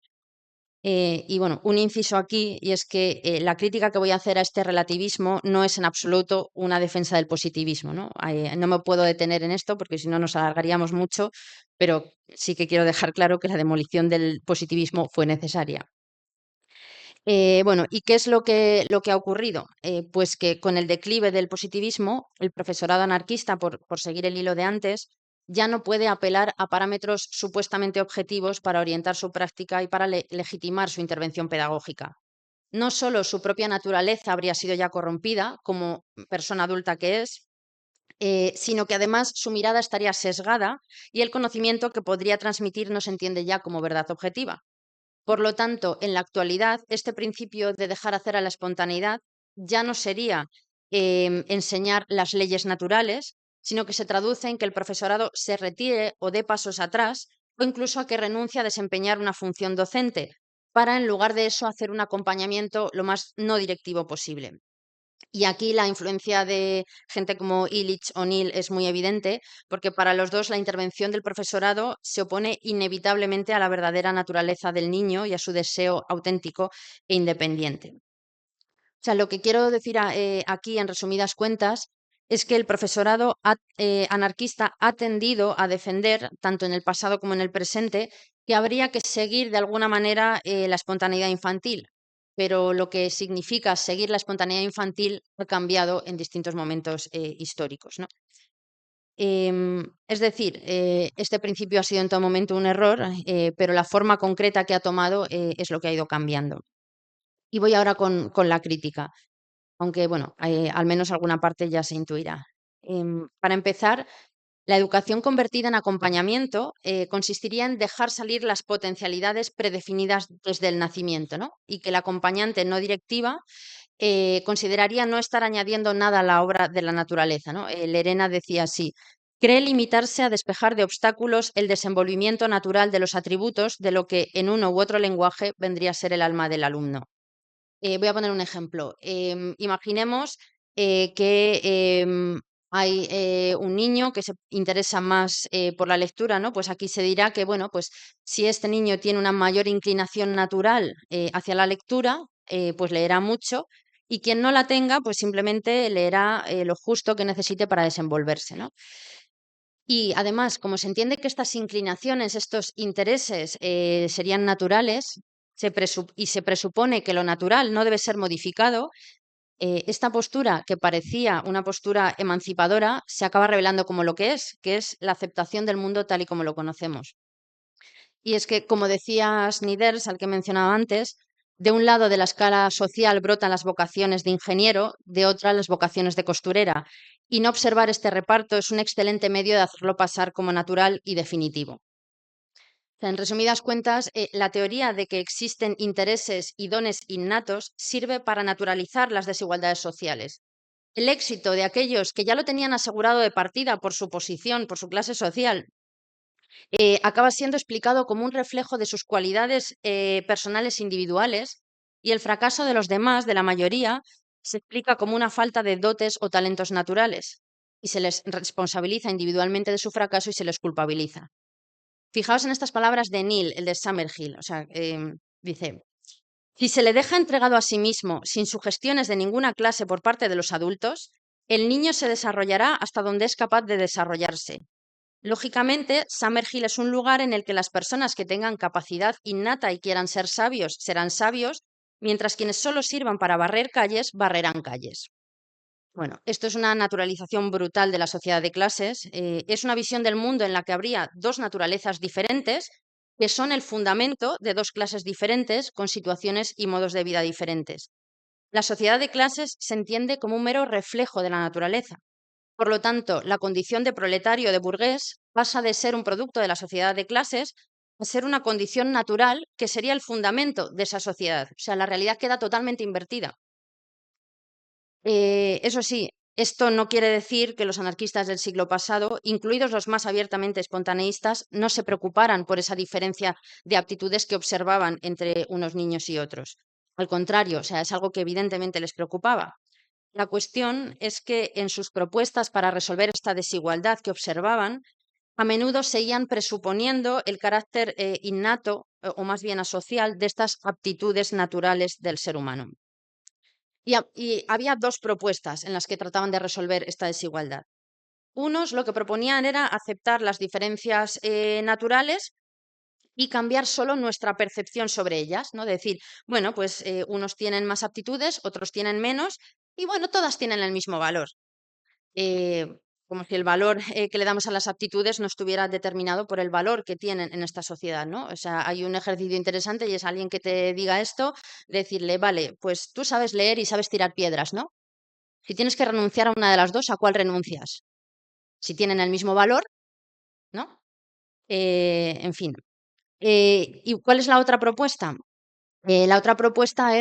Y bueno, un inciso aquí, y es que la crítica que voy a hacer a este relativismo no es en absoluto una defensa del positivismo, ¿no? No me puedo detener en esto porque si no nos alargaríamos mucho, pero sí que quiero dejar claro que la demolición del positivismo fue necesaria. Bueno, ¿y qué es lo que ha ocurrido? Pues que con el declive del positivismo, el profesorado anarquista, por seguir el hilo de antes, ya no puede apelar a parámetros supuestamente objetivos para orientar su práctica y para legitimar su intervención pedagógica. No solo su propia naturaleza habría sido ya corrompida como persona adulta que es, sino que además su mirada estaría sesgada y el conocimiento que podría transmitir no se entiende ya como verdad objetiva. Por lo tanto, en la actualidad, este principio de dejar hacer a la espontaneidad ya no sería enseñar las leyes naturales, sino que se traduce en que el profesorado se retire o dé pasos atrás o incluso a que renuncie a desempeñar una función docente para, en lugar de eso, hacer un acompañamiento lo más no directivo posible. Y aquí la influencia de gente como Illich o Neil es muy evidente, porque para los dos la intervención del profesorado se opone inevitablemente a la verdadera naturaleza del niño y a su deseo auténtico e independiente. O sea, lo que quiero decir aquí, en resumidas cuentas, es que el profesorado anarquista ha tendido a defender, tanto en el pasado como en el presente, que habría que seguir de alguna manera la espontaneidad infantil, pero lo que significa seguir la espontaneidad infantil ha cambiado en distintos momentos históricos, ¿no? Es decir, este principio ha sido en todo momento un error, pero la forma concreta que ha tomado es lo que ha ido cambiando. Y voy ahora con la crítica, aunque bueno, al menos alguna parte ya se intuirá. Para empezar, la educación convertida en acompañamiento consistiría en dejar salir las potencialidades predefinidas desde el nacimiento, ¿no? Y que la acompañante no directiva consideraría no estar añadiendo nada a la obra de la naturaleza, ¿no? Lerena decía así: cree limitarse a despejar de obstáculos el desenvolvimiento natural de los atributos de lo que en uno u otro lenguaje vendría a ser el alma del alumno. Voy a poner un ejemplo. Imaginemos que hay un niño que se interesa más por la lectura, ¿no? Pues aquí se dirá que, bueno, pues si este niño tiene una mayor inclinación natural hacia la lectura, pues leerá mucho. Y quien no la tenga, pues simplemente leerá lo justo que necesite para desenvolverse, ¿no? Y además, como se entiende que estas inclinaciones, estos intereses serían naturales, y se presupone que lo natural no debe ser modificado, esta postura, que parecía una postura emancipadora, se acaba revelando como lo que es la aceptación del mundo tal y como lo conocemos. Y es que, como decía Snyders, al que mencionaba antes, de un lado de la escala social brotan las vocaciones de ingeniero, de otra las vocaciones de costurera, y no observar este reparto es un excelente medio de hacerlo pasar como natural y definitivo. O sea, en resumidas cuentas, la teoría de que existen intereses y dones innatos sirve para naturalizar las desigualdades sociales. El éxito de aquellos que ya lo tenían asegurado de partida por su posición, por su clase social, acaba siendo explicado como un reflejo de sus cualidades personales individuales, y el fracaso de los demás, de la mayoría, se explica como una falta de dotes o talentos naturales, y se les responsabiliza individualmente de su fracaso y se les culpabiliza. Fijaos en estas palabras de Neil, el de Summerhill. O sea, dice: si se le deja entregado a sí mismo sin sugestiones de ninguna clase por parte de los adultos, el niño se desarrollará hasta donde es capaz de desarrollarse. Lógicamente, Summerhill es un lugar en el que las personas que tengan capacidad innata y quieran ser sabios serán sabios, mientras quienes solo sirvan para barrer calles barrerán calles. Bueno, esto es una naturalización brutal de la sociedad de clases. Es una visión del mundo en la que habría dos naturalezas diferentes que son el fundamento de dos clases diferentes con situaciones y modos de vida diferentes. La sociedad de clases se entiende como un mero reflejo de la naturaleza. Por lo tanto, la condición de proletario o de burgués pasa de ser un producto de la sociedad de clases a ser una condición natural que sería el fundamento de esa sociedad. O sea, la realidad queda totalmente invertida. Eso sí, esto no quiere decir que los anarquistas del siglo pasado, incluidos los más abiertamente espontaneístas, no se preocuparan por esa diferencia de aptitudes que observaban entre unos niños y otros. Al contrario, o sea, es algo que evidentemente les preocupaba. La cuestión es que en sus propuestas para resolver esta desigualdad que observaban, a menudo seguían presuponiendo el carácter innato o más bien asocial de estas aptitudes naturales del ser humano. Y había dos propuestas en las que trataban de resolver esta desigualdad. Unos lo que proponían era aceptar las diferencias naturales y cambiar solo nuestra percepción sobre ellas, ¿no? Decir, bueno, pues unos tienen más aptitudes, otros tienen menos, y bueno, todas tienen el mismo valor. Eh, Como si el valor que le damos a las aptitudes no estuviera determinado por el valor que tienen en esta sociedad, ¿no? O sea, hay un ejercicio interesante y es alguien que te diga esto, decirle, vale, pues tú sabes leer y sabes tirar piedras, ¿no? Si tienes que renunciar a una de las dos, ¿a cuál renuncias? Si tienen el mismo valor, ¿no? En fin. ¿Y cuál es la otra propuesta? La otra propuesta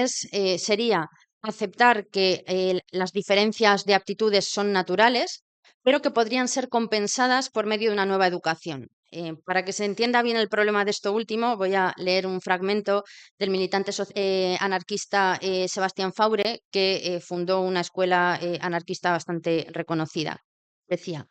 sería aceptar que las diferencias de aptitudes son naturales, pero que podrían ser compensadas por medio de una nueva educación. Para que se entienda bien el problema de esto último, voy a leer un fragmento del militante anarquista Sebastián Faure, que fundó una escuela anarquista bastante reconocida. Decía,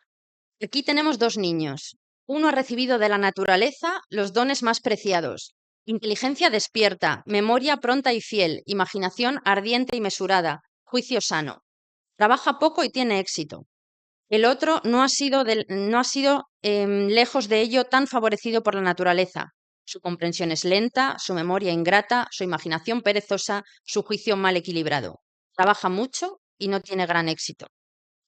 aquí tenemos dos niños. Uno ha recibido de la naturaleza los dones más preciados: inteligencia despierta, memoria pronta y fiel, imaginación ardiente y mesurada, juicio sano. Trabaja poco y tiene éxito. El otro no ha sido lejos de ello tan favorecido por la naturaleza. Su comprensión es lenta, su memoria ingrata, su imaginación perezosa, su juicio mal equilibrado. Trabaja mucho y no tiene gran éxito.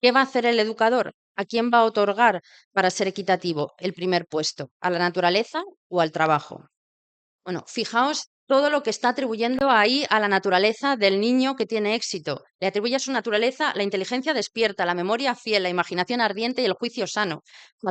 ¿Qué va a hacer el educador? ¿A quién va a otorgar para ser equitativo el primer puesto? ¿A la naturaleza o al trabajo? Bueno, fijaos todo lo que está atribuyendo ahí a la naturaleza del niño que tiene éxito. Le atribuye a su naturaleza la inteligencia despierta, la memoria fiel, la imaginación ardiente y el juicio sano.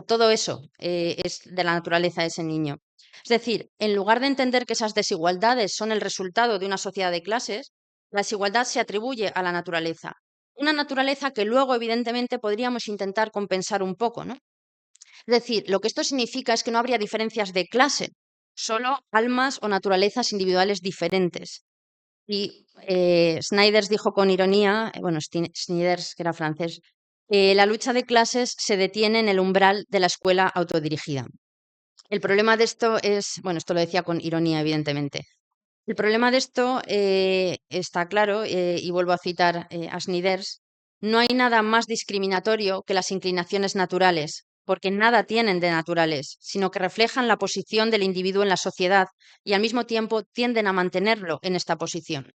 Todo eso es de la naturaleza de ese niño. Es decir, en lugar de entender que esas desigualdades son el resultado de una sociedad de clases, la desigualdad se atribuye a la naturaleza. Una naturaleza que luego, evidentemente, podríamos intentar compensar un poco, ¿no? Es decir, lo que esto significa es que no habría diferencias de clase, solo almas o naturalezas individuales diferentes. Y Snyders dijo con ironía, bueno, Snyders, que era francés, la lucha de clases se detiene en el umbral de la escuela autodirigida. El problema de esto es, bueno, esto lo decía con ironía, evidentemente. El problema de esto está claro, y vuelvo a citar a Snyders, no hay nada más discriminatorio que las inclinaciones naturales, porque nada tienen de naturales, sino que reflejan la posición del individuo en la sociedad y al mismo tiempo tienden a mantenerlo en esta posición.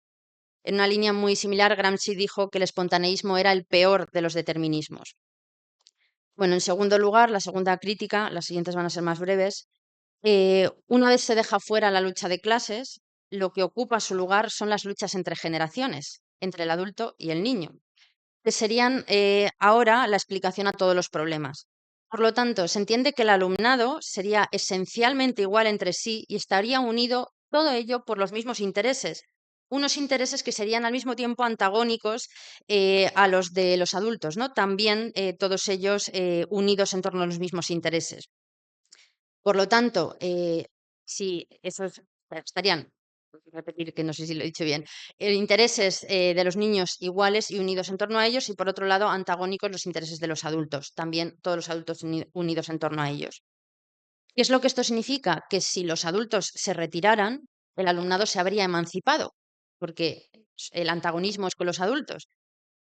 En una línea muy similar, Gramsci dijo que el espontaneísmo era el peor de los determinismos. Bueno, en segundo lugar, la segunda crítica, las siguientes van a ser más breves. Una vez se deja fuera la lucha de clases, lo que ocupa su lugar son las luchas entre generaciones, entre el adulto y el niño, que serían ahora la explicación a todos los problemas. Por lo tanto, se entiende que el alumnado sería esencialmente igual entre sí y estaría unido todo ello por los mismos intereses, unos intereses que serían al mismo tiempo antagónicos a los de los adultos, ¿no? También todos ellos unidos en torno a los mismos intereses. Por lo tanto, si esos estarían, voy a repetir que no sé si lo he dicho bien, intereses de los niños iguales y unidos en torno a ellos, y por otro lado, antagónicos los intereses de los adultos, también todos los adultos unidos en torno a ellos. ¿Qué es lo que esto significa? Que si los adultos se retiraran, el alumnado se habría emancipado, porque el antagonismo es con los adultos.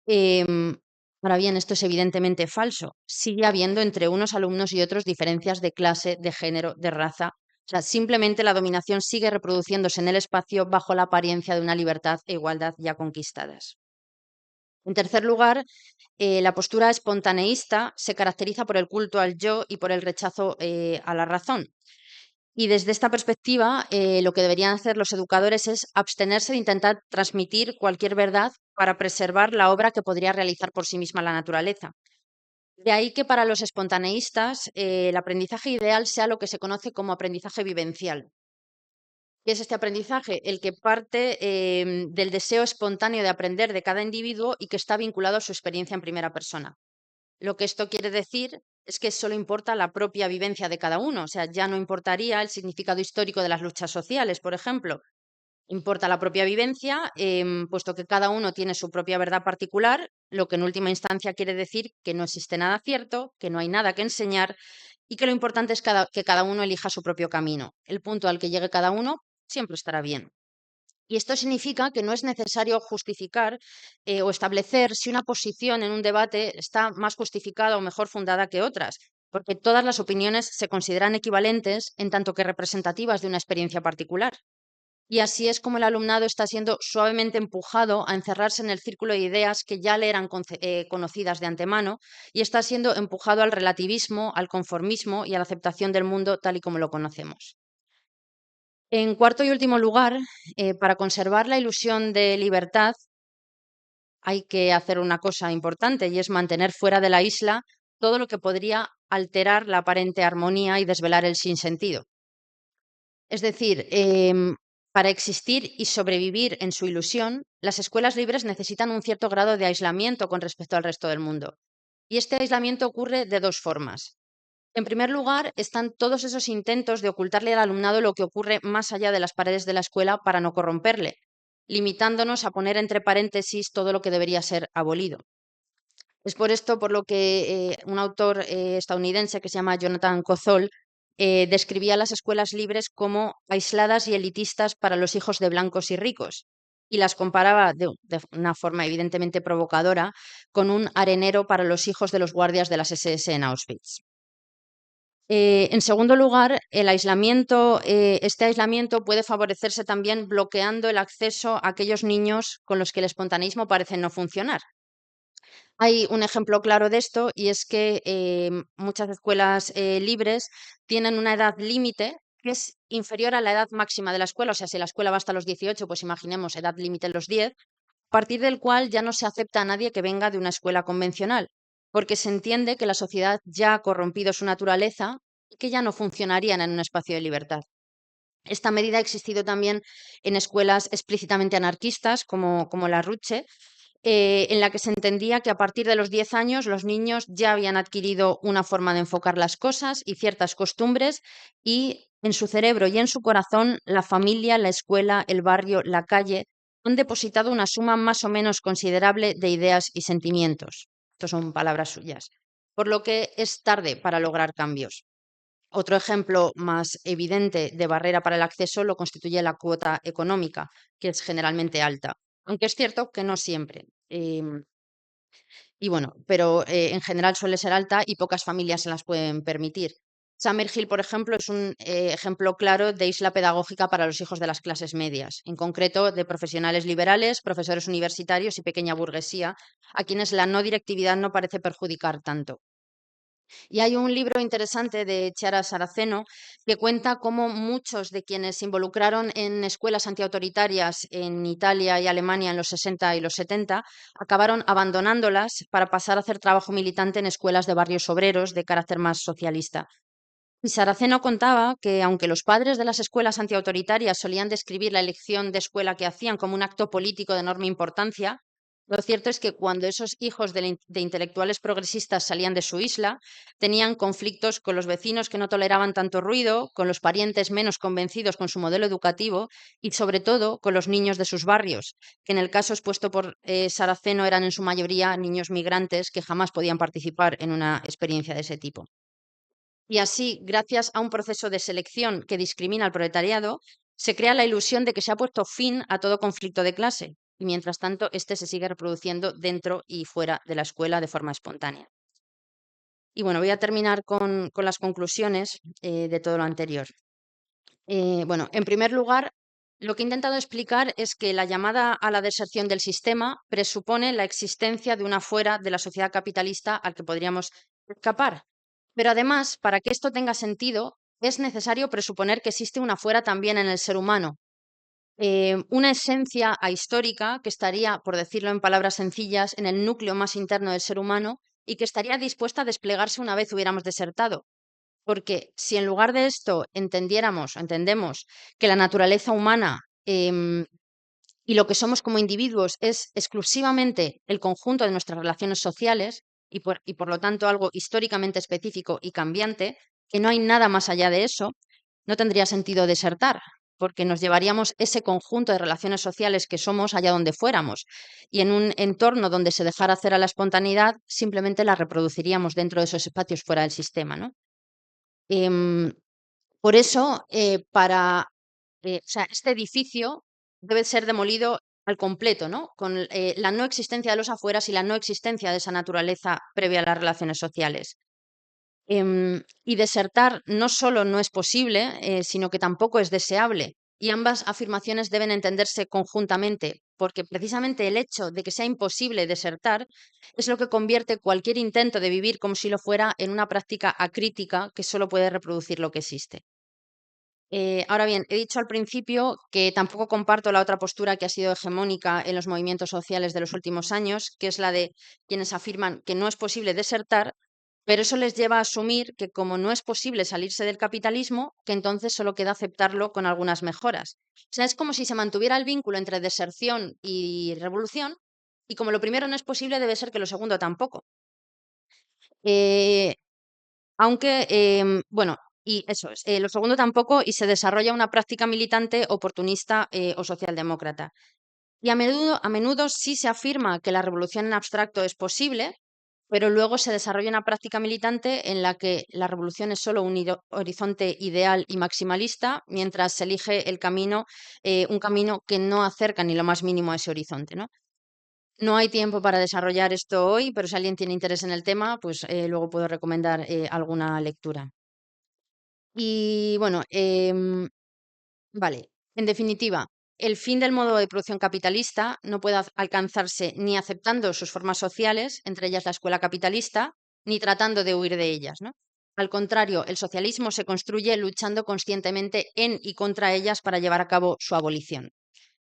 Em, Ahora bien, esto es evidentemente falso. Sigue habiendo entre unos alumnos y otros diferencias de clase, de género, de raza. O sea, simplemente la dominación sigue reproduciéndose en el espacio bajo la apariencia de una libertad e igualdad ya conquistadas. En tercer lugar, la postura espontaneísta se caracteriza por el culto al yo y por el rechazo a la razón. Y desde esta perspectiva, lo que deberían hacer los educadores es abstenerse de intentar transmitir cualquier verdad para preservar la obra que podría realizar por sí misma la naturaleza. De ahí que para los espontaneístas el aprendizaje ideal sea lo que se conoce como aprendizaje vivencial. ¿Qué es este aprendizaje? El que parte del deseo espontáneo de aprender de cada individuo y que está vinculado a su experiencia en primera persona. Lo que esto quiere decir es que solo importa la propia vivencia de cada uno, o sea, ya no importaría el significado histórico de las luchas sociales, por ejemplo. Importa la propia vivencia, puesto que cada uno tiene su propia verdad particular, lo que en última instancia quiere decir que no existe nada cierto, que no hay nada que enseñar y que lo importante es que cada uno elija su propio camino. El punto al que llegue cada uno siempre estará bien. Y esto significa que no es necesario justificar o establecer si una posición en un debate está más justificada o mejor fundada que otras, porque todas las opiniones se consideran equivalentes en tanto que representativas de una experiencia particular. Y así es como el alumnado está siendo suavemente empujado a encerrarse en el círculo de ideas que ya le eran conocidas de antemano y está siendo empujado al relativismo, al conformismo y a la aceptación del mundo tal y como lo conocemos. En cuarto y último lugar, para conservar la ilusión de libertad hay que hacer una cosa importante y es mantener fuera de la isla todo lo que podría alterar la aparente armonía y desvelar el sinsentido. Es decir, para existir y sobrevivir en su ilusión, las escuelas libres necesitan un cierto grado de aislamiento con respecto al resto del mundo. Y este aislamiento ocurre de dos formas. En primer lugar, están todos esos intentos de ocultarle al alumnado lo que ocurre más allá de las paredes de la escuela para no corromperle, limitándonos a poner entre paréntesis todo lo que debería ser abolido. Es por esto por lo que un autor estadounidense que se llama Jonathan Kozol describía las escuelas libres como aisladas y elitistas para los hijos de blancos y ricos, y las comparaba de una forma evidentemente provocadora con un arenero para los hijos de los guardias de las SS en Auschwitz. En segundo lugar, este aislamiento puede favorecerse también bloqueando el acceso a aquellos niños con los que el espontaneísmo parece no funcionar. Hay un ejemplo claro de esto y es que muchas escuelas libres tienen una edad límite que es inferior a la edad máxima de la escuela. O sea, si la escuela va hasta los 18, pues imaginemos edad límite los 10, a partir del cual ya no se acepta a nadie que venga de una escuela convencional, porque se entiende que la sociedad ya ha corrompido su naturaleza y que ya no funcionarían en un espacio de libertad. Esta medida ha existido también en escuelas explícitamente anarquistas, como la Ruche, en la que se entendía que a partir de los 10 años los niños ya habían adquirido una forma de enfocar las cosas y ciertas costumbres y en su cerebro y en su corazón la familia, la escuela, el barrio, la calle han depositado una suma más o menos considerable de ideas y sentimientos. Estas son palabras suyas. Por lo que es tarde para lograr cambios. Otro ejemplo más evidente de barrera para el acceso lo constituye la cuota económica, que es generalmente alta, aunque es cierto que no siempre. Y bueno, pero en general suele ser alta y pocas familias se las pueden permitir. Summerhill, por ejemplo, es un ejemplo claro de isla pedagógica para los hijos de las clases medias, en concreto de profesionales liberales, profesores universitarios y pequeña burguesía, a quienes la no directividad no parece perjudicar tanto. Y hay un libro interesante de Chiara Saraceno que cuenta cómo muchos de quienes se involucraron en escuelas antiautoritarias en Italia y Alemania en los 60 y los 70 acabaron abandonándolas para pasar a hacer trabajo militante en escuelas de barrios obreros de carácter más socialista. Y Saraceno contaba que, aunque los padres de las escuelas antiautoritarias solían describir la elección de escuela que hacían como un acto político de enorme importancia, lo cierto es que cuando esos hijos de intelectuales progresistas salían de su isla, tenían conflictos con los vecinos que no toleraban tanto ruido, con los parientes menos convencidos con su modelo educativo y, sobre todo, con los niños de sus barrios, que en el caso expuesto por Saraceno eran en su mayoría niños migrantes que jamás podían participar en una experiencia de ese tipo. Y así, gracias a un proceso de selección que discrimina al proletariado, se crea la ilusión de que se ha puesto fin a todo conflicto de clase, y mientras tanto, este se sigue reproduciendo dentro y fuera de la escuela de forma espontánea. Y bueno, voy a terminar con las conclusiones de todo lo anterior. Bueno, en primer lugar, lo que he intentado explicar es que la llamada a la deserción del sistema presupone la existencia de una fuera de la sociedad capitalista al que podríamos escapar. Pero además, para que esto tenga sentido, es necesario presuponer que existe una fuera también en el ser humano, una esencia ahistórica que estaría, por decirlo en palabras sencillas, en el núcleo más interno del ser humano y que estaría dispuesta a desplegarse una vez hubiéramos desertado. Porque si en lugar de esto entendemos que la naturaleza humana y lo que somos como individuos es exclusivamente el conjunto de nuestras relaciones sociales y por lo tanto algo históricamente específico y cambiante, que no hay nada más allá de eso, no tendría sentido desertar, porque nos llevaríamos ese conjunto de relaciones sociales que somos allá donde fuéramos. Y en un entorno donde se dejara hacer a la espontaneidad, simplemente la reproduciríamos dentro de esos espacios fuera del sistema, ¿no? Em, por eso, o sea, este edificio debe ser demolido al completo, ¿no? Con la no existencia de los afueras y la no existencia de esa naturaleza previa a las relaciones sociales. Y desertar no solo no es posible, sino que tampoco es deseable. Y ambas afirmaciones deben entenderse conjuntamente, porque precisamente el hecho de que sea imposible desertar es lo que convierte cualquier intento de vivir como si lo fuera en una práctica acrítica que solo puede reproducir lo que existe. Ahora bien, he dicho al principio que tampoco comparto la otra postura que ha sido hegemónica en los movimientos sociales de los últimos años, que es la de quienes afirman que no es posible desertar, pero eso les lleva a asumir que como no es posible salirse del capitalismo, que entonces solo queda aceptarlo con algunas mejoras. O sea, es como si se mantuviera el vínculo entre deserción y revolución, y como lo primero no es posible, debe ser que lo segundo tampoco. Eh, aunque, bueno, y eso es, lo segundo tampoco, y se desarrolla una práctica militante oportunista o socialdemócrata. Y a menudo sí se afirma que la revolución en abstracto es posible, pero luego se desarrolla una práctica militante en la que la revolución es solo un horizonte ideal y maximalista, mientras se elige un camino que no acerca ni lo más mínimo a ese horizonte, ¿no? No hay tiempo para desarrollar esto hoy, pero si alguien tiene interés en el tema, pues luego puedo recomendar alguna lectura. Y bueno, vale, en definitiva, el fin del modo de producción capitalista no puede alcanzarse ni aceptando sus formas sociales, entre ellas la escuela capitalista, ni tratando de huir de ellas, ¿no? Al contrario, el socialismo se construye luchando conscientemente en y contra ellas para llevar a cabo su abolición.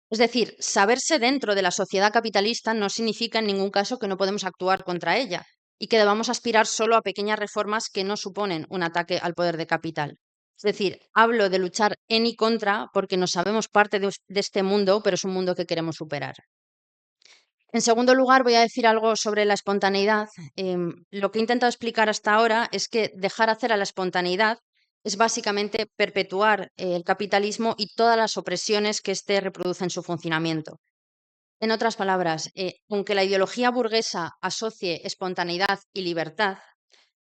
Es decir, saberse dentro de la sociedad capitalista no significa en ningún caso que no podemos actuar contra ella y que debamos aspirar solo a pequeñas reformas que no suponen un ataque al poder de capital. Es decir, hablo de luchar en y contra porque nos sabemos parte de este mundo, pero es un mundo que queremos superar. En segundo lugar, voy a decir algo sobre la espontaneidad. Lo que he intentado explicar hasta ahora es que dejar hacer a la espontaneidad es básicamente perpetuar el capitalismo y todas las opresiones que éste reproduce en su funcionamiento. En otras palabras, aunque la ideología burguesa asocie espontaneidad y libertad,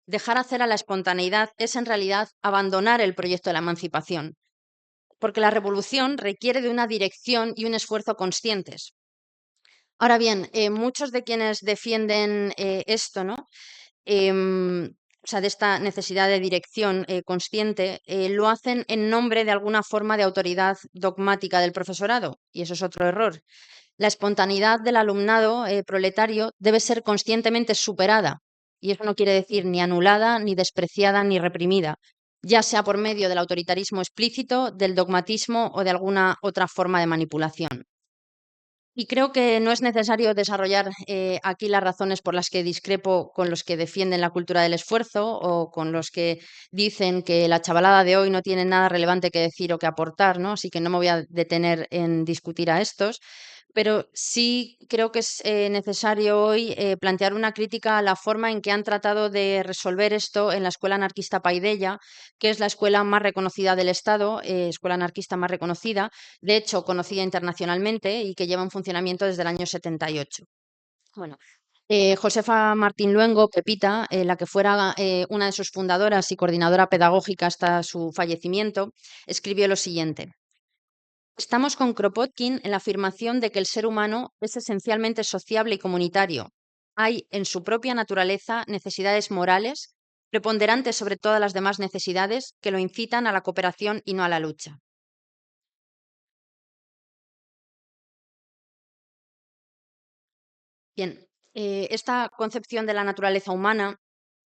dejar hacer a la espontaneidad es en realidad abandonar el proyecto de la emancipación, porque la revolución requiere de una dirección y un esfuerzo conscientes. Ahora bien, muchos de quienes defienden esto, ¿no? O sea, de esta necesidad de dirección consciente, lo hacen en nombre de alguna forma de autoridad dogmática del profesorado, y eso es otro error. La espontaneidad del alumnado proletario debe ser conscientemente superada, y eso no quiere decir ni anulada, ni despreciada, ni reprimida, ya sea por medio del autoritarismo explícito, del dogmatismo o de alguna otra forma de manipulación. Y creo que no es necesario desarrollar aquí las razones por las que discrepo con los que defienden la cultura del esfuerzo o con los que dicen que la chavalada de hoy no tiene nada relevante que decir o que aportar, ¿no? Así que no me voy a detener en discutir a estos, pero sí creo que es necesario hoy plantear una crítica a la forma en que han tratado de resolver esto en la escuela anarquista Paideia, que es la escuela más reconocida del Estado, escuela anarquista más reconocida, de hecho conocida internacionalmente y que lleva en funcionamiento desde el año 78. Bueno, Josefa Martín Luengo, Pepita, la que fuera una de sus fundadoras y coordinadora pedagógica hasta su fallecimiento, escribió lo siguiente. Estamos con Kropotkin en la afirmación de que el ser humano es esencialmente sociable y comunitario. Hay en su propia naturaleza necesidades morales preponderantes sobre todas las demás necesidades que lo incitan a la cooperación y no a la lucha. Bien, esta concepción de la naturaleza humana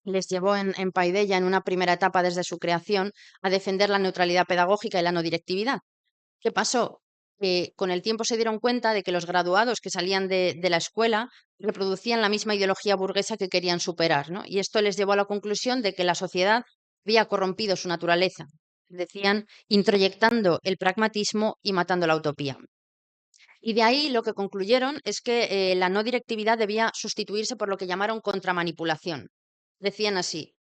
les llevó en Paideia, en una primera etapa desde su creación, a defender la neutralidad pedagógica y la no directividad. ¿Qué pasó? Que con el tiempo se dieron cuenta de que los graduados que salían de la escuela reproducían la misma ideología burguesa que querían superar, ¿no? Y esto les llevó a la conclusión de que la sociedad había corrompido su naturaleza. Decían, introyectando el pragmatismo y matando la utopía. Y de ahí lo que concluyeron es que la no directividad debía sustituirse por lo que llamaron contramanipulación. Decían así,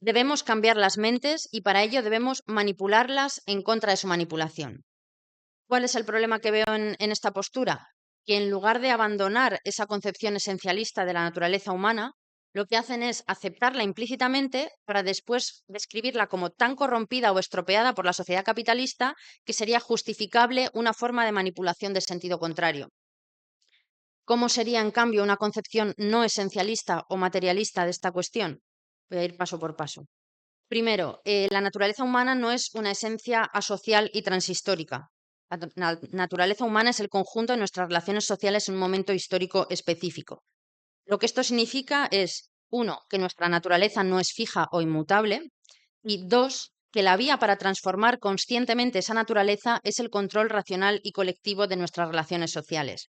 debemos cambiar las mentes y para ello debemos manipularlas en contra de su manipulación. ¿Cuál es el problema que veo en esta postura? Que en lugar de abandonar esa concepción esencialista de la naturaleza humana, lo que hacen es aceptarla implícitamente para después describirla como tan corrompida o estropeada por la sociedad capitalista que sería justificable una forma de manipulación de sentido contrario. ¿Cómo sería, en cambio, una concepción no esencialista o materialista de esta cuestión? Voy a ir paso por paso. Primero, la naturaleza humana no es una esencia asocial y transhistórica. La naturaleza humana es el conjunto de nuestras relaciones sociales en un momento histórico específico. Lo que esto significa es, uno, que nuestra naturaleza no es fija o inmutable, y dos, que la vía para transformar conscientemente esa naturaleza es el control racional y colectivo de nuestras relaciones sociales.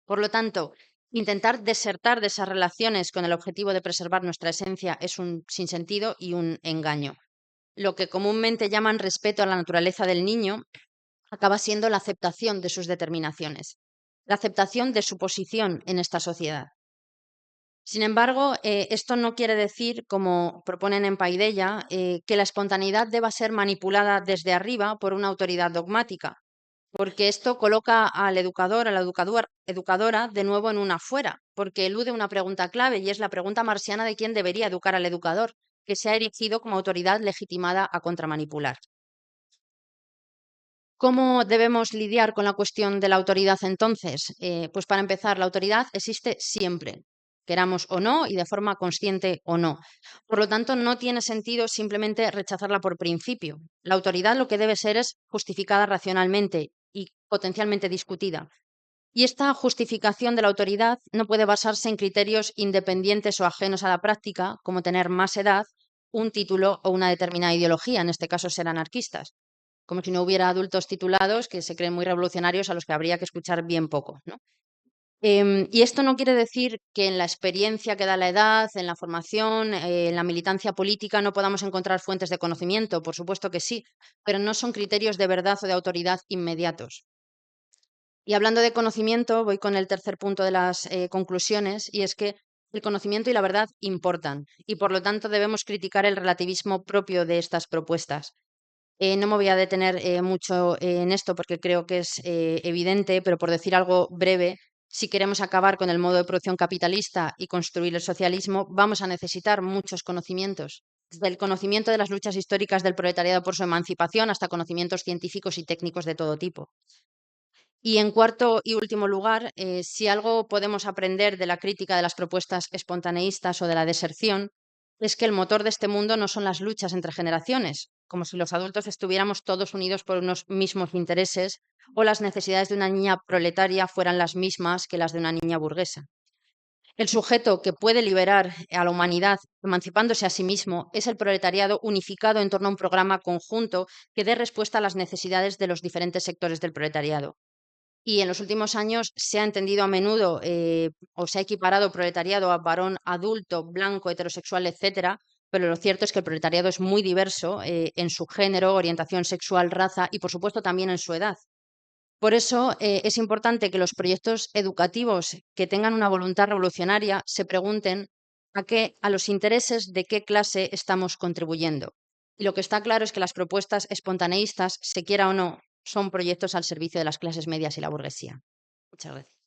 Por lo tanto, intentar desertar de esas relaciones con el objetivo de preservar nuestra esencia es un sinsentido y un engaño. Lo que comúnmente llaman respeto a la naturaleza del niño acaba siendo la aceptación de sus determinaciones, la aceptación de su posición en esta sociedad. Sin embargo, esto no quiere decir, como proponen en Paideia, que la espontaneidad deba ser manipulada desde arriba por una autoridad dogmática, porque esto coloca al educador, a la educadora, de nuevo en una fuera, porque elude una pregunta clave y es la pregunta marciana de quién debería educar al educador, que se ha erigido como autoridad legitimada a contramanipular. ¿Cómo debemos lidiar con la cuestión de la autoridad entonces? Pues para empezar, la autoridad existe siempre, queramos o no y de forma consciente o no. Por lo tanto, no tiene sentido simplemente rechazarla por principio. La autoridad lo que debe ser es justificada racionalmente y potencialmente discutida. Y esta justificación de la autoridad no puede basarse en criterios independientes o ajenos a la práctica, como tener más edad, un título o una determinada ideología, en este caso ser anarquistas, como si no hubiera adultos titulados que se creen muy revolucionarios a los que habría que escuchar bien poco, ¿no? Y esto no quiere decir que en la experiencia que da la edad, en la formación, en la militancia política no podamos encontrar fuentes de conocimiento, por supuesto que sí, pero no son criterios de verdad o de autoridad inmediatos. Y hablando de conocimiento, voy con el tercer punto de las conclusiones, y es que el conocimiento y la verdad importan, y por lo tanto debemos criticar el relativismo propio de estas propuestas. No me voy a detener mucho en esto porque creo que es evidente, pero por decir algo breve, si queremos acabar con el modo de producción capitalista y construir el socialismo, vamos a necesitar muchos conocimientos, desde el conocimiento de las luchas históricas del proletariado por su emancipación hasta conocimientos científicos y técnicos de todo tipo. Y en cuarto y último lugar, si algo podemos aprender de la crítica de las propuestas espontaneístas o de la deserción, es que el motor de este mundo no son las luchas entre generaciones, como si los adultos estuviéramos todos unidos por unos mismos intereses o las necesidades de una niña proletaria fueran las mismas que las de una niña burguesa. El sujeto que puede liberar a la humanidad emancipándose a sí mismo es el proletariado unificado en torno a un programa conjunto que dé respuesta a las necesidades de los diferentes sectores del proletariado. Y en los últimos años se ha entendido a menudo o se ha equiparado proletariado a varón adulto, blanco, heterosexual, etcétera, pero lo cierto es que el proletariado es muy diverso en su género, orientación sexual, raza y, por supuesto, también en su edad. Por eso es importante que los proyectos educativos que tengan una voluntad revolucionaria se pregunten a los intereses de qué clase estamos contribuyendo. Y lo que está claro es que las propuestas espontaneístas, se quiera o no, son proyectos al servicio de las clases medias y la burguesía. Muchas gracias.